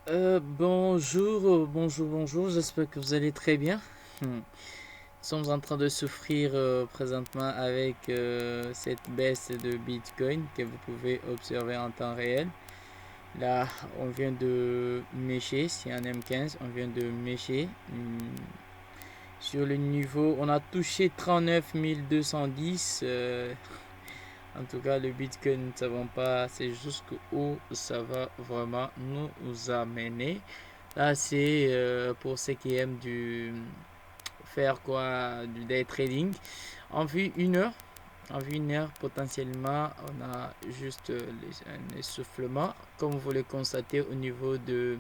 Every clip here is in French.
Bonjour, j'espère que vous allez très bien. Nous sommes en train de souffrir présentement avec cette baisse de Bitcoin que vous pouvez observer en temps réel. Là, on vient de mécher, c'est un M15, on vient de mécher. Sur le niveau, on a touché 39 210. En tout cas, le Bitcoin, nous ne savons pas, c'est jusqu'où ça va vraiment nous amener. Là, c'est pour ceux qui aiment faire quoi, du day trading. En vue une heure, en vue une heure, potentiellement, on a juste un essoufflement. Comme vous le constatez au niveau de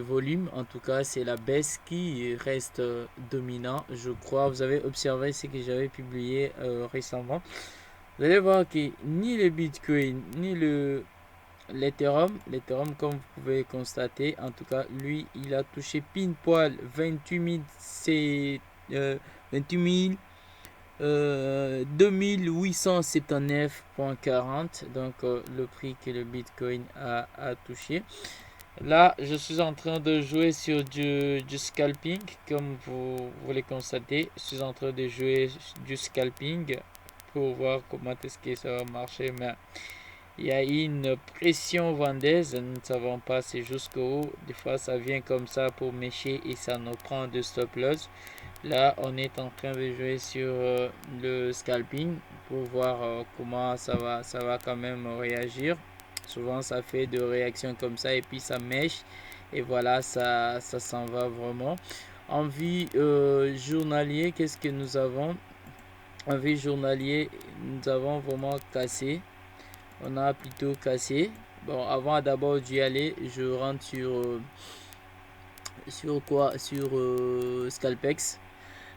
volume, en tout cas, c'est la baisse qui reste dominant, je crois. Vous avez observé ce que j'avais publié récemment. Vous allez voir que ni le Bitcoin, ni l'Ethereum, comme vous pouvez constater, en tout cas, lui, il a touché pile poil 28 000, c'est 28 000, 2879,40. Donc, le prix que le Bitcoin a touché. Là, je suis en train de jouer sur du scalping, comme vous le constatez. Je suis en train de jouer du scalping pour voir comment est-ce que ça va marcher. Mais il y a une pression vendeuse, nous ne savons pas c'est jusqu'où. Des fois, ça vient comme ça pour mécher et ça nous prend de stop loss. Là, on est en train de jouer sur le scalping pour voir comment ça va quand même réagir. Souvent, ça fait de réactions comme ça et puis ça mèche. Et voilà, ça s'en va vraiment. En vie journalier, qu'est-ce que nous avons? En vie journalier, nous avons vraiment cassé. On a plutôt cassé. Bon, avant d'abord d'y aller, je rentre sur Scalpex.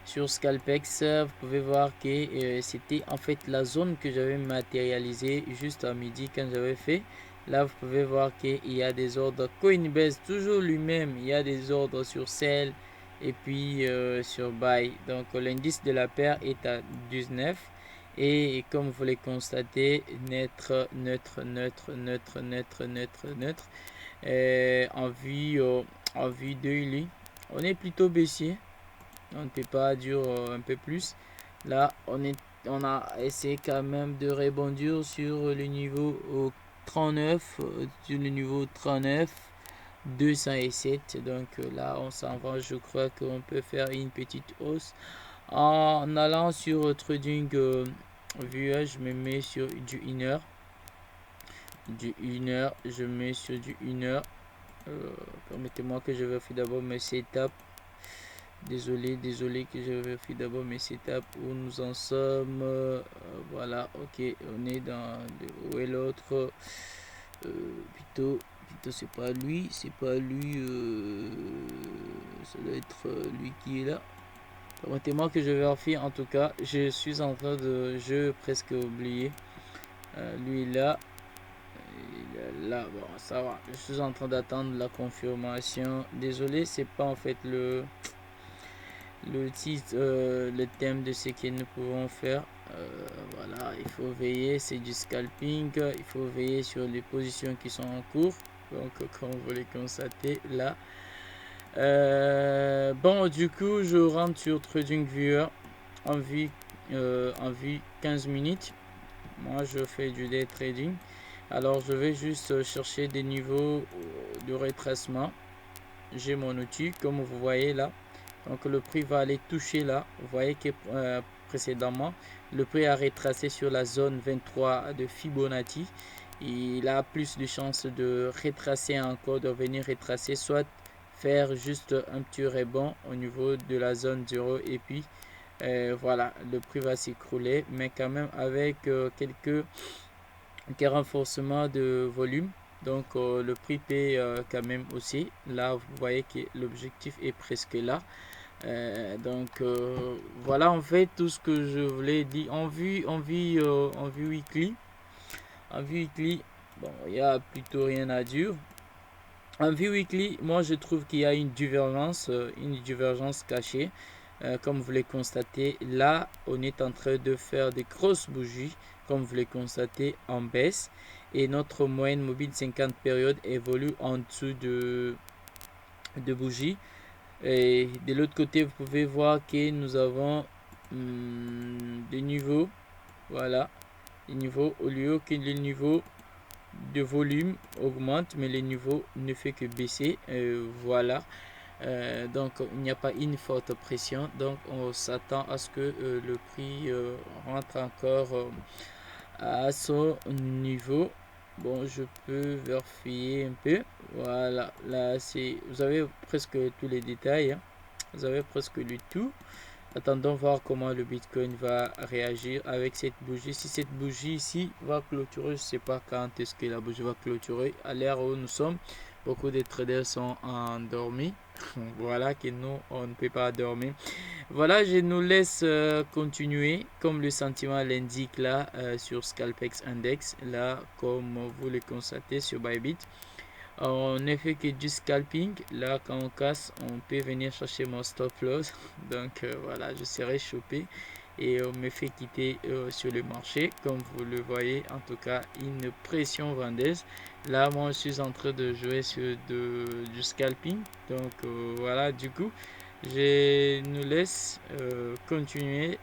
Sur Scalpex, vous pouvez voir que c'était en fait la zone que j'avais matérialisée juste à midi quand j'avais fait. Là, vous pouvez voir qu'il y a des ordres Coinbase, toujours lui-même. Il y a des ordres sur Sell et puis sur Buy. Donc, l'indice de la paire est à 19. Et comme vous le constatez, neutre. En vue de lui, on est plutôt baissier. On ne peut pas dire un peu plus. Là, on a essayé quand même de rebondir sur le niveau 39, sur le niveau 39, 207. Donc là, on s'en va. Je crois qu'on peut faire une petite hausse. En allant sur Trading View, je me mets sur du 1 heure. Du 1 heure, je mets sur du 1 heure. Permettez-moi que je vérifie d'abord mes setups. Désolé que je vérifie d'abord mes setups où nous en sommes. Voilà, ok, on est dans où est l'autre. Plutôt, c'est pas lui, ça doit être lui qui est là. Permettez-moi que je vérifie. En tout cas, je suis en train de, je presque oublié. Lui là, là, bon, ça va. Je suis en train d'attendre la confirmation. Désolé, c'est pas en fait le titre, le thème de ce que nous pouvons faire. Voilà, il faut veiller, c'est du scalping, il faut veiller sur les positions qui sont en cours. Donc, comme vous le constatez là. Bon, du coup, je rentre sur TradingViewer en vue 15 minutes. Moi, je fais du day trading. Alors, je vais juste chercher des niveaux de retracement. J'ai mon outil, comme vous voyez là. Donc le prix va aller toucher là. Vous voyez que précédemment, le prix a retracé sur la zone 23 de Fibonacci. Il a plus de chances de retracer encore, de venir retracer, soit faire juste un petit rebond au niveau de la zone 0 et puis voilà, le prix va s'écrouler, mais quand même avec quelques renforcements de volume. Donc le prix paye quand même aussi. Là, vous voyez que l'objectif est presque là. Donc voilà en fait tout ce que je voulais dire en vue weekly. En vue weekly, bon, il n'y a plutôt rien à dire. En vue weekly, moi je trouve qu'il y a une divergence cachée. comme vous les constatez, là, on est en train de faire des grosses bougies, comme vous les constatez, en baisse. Et notre moyenne mobile 50 périodes évolue en dessous de bougies. Et de l'autre côté, vous pouvez voir que nous avons des niveaux. Voilà, les niveaux, au lieu que les niveaux de volume augmentent, mais les niveaux ne fait que baisser. Voilà. Donc il n'y a pas une forte pression, donc on s'attend à ce que le prix rentre encore à son niveau. Bon, je peux vérifier un peu. Voilà, là c'est, vous avez presque tous les détails, hein. Vous avez presque le tout. Attendons voir comment le Bitcoin va réagir avec cette bougie. Si cette bougie ici va clôturer, je ne sais pas quand est-ce que la bougie va clôturer. À l'heure où nous sommes, beaucoup de traders sont endormis. Voilà que nous, on ne peut pas dormir. Voilà, je nous laisse continuer comme le sentiment l'indique là sur Scalpex Index. Là, comme vous le constatez sur Bybit. On ne fait que du scalping. Là, quand on casse, on peut venir chercher mon stop loss. Donc voilà, je serai chopé et on me fait quitter sur le marché. Comme vous le voyez, en tout cas, une pression vendeuse. Là, moi, je suis en train de jouer sur du scalping. Donc voilà, du coup, je nous laisse continuer